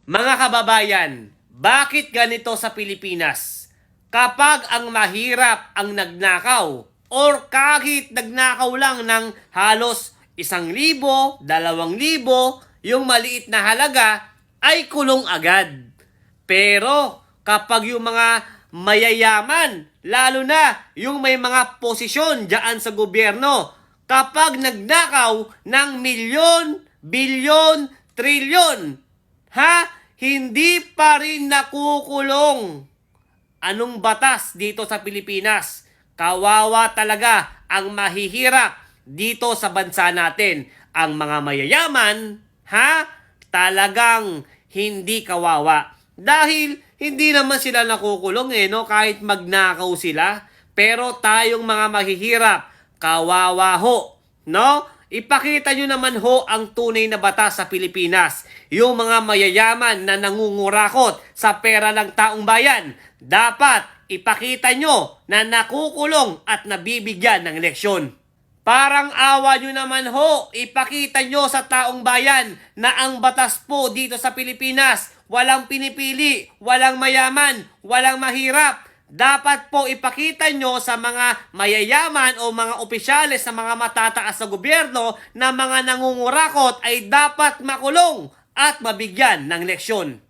Mga kababayan, bakit ganito sa Pilipinas? Kapag ang mahirap ang nagnakaw or kahit nagnakaw lang ng halos 1,000, 2,000, yung maliit na halaga ay kulong agad. Pero kapag yung mga mayayaman, lalo na yung may mga posisyon dyan sa gobyerno, kapag nagnakaw ng milyon, bilyon, trilyon, hindi pa rin nakukulong. Anong batas dito sa Pilipinas? Kawawa talaga ang mahihirap dito sa bansa natin. Ang mga mayayaman, talagang hindi kawawa. Dahil hindi naman sila nakukulong no? Kahit magnakaw sila. Pero tayong mga mahihirap, kawawa ho, no? Ipakita nyo naman ho ang tunay na batas sa Pilipinas. Yung mga mayayaman na nangungurakot sa pera ng taong bayan, dapat ipakita nyo na nakukulong at nabibigyan ng leksyon. Parang awa nyo naman ho, ipakita nyo sa taong bayan na ang batas po dito sa Pilipinas, walang pinipili, walang mayaman, walang mahirap. Dapat po ipakita nyo sa mga mayayaman o mga opisyales sa mga matataas sa gobyerno na mga nangungurakot ay dapat makulong at mabigyan ng leksyon.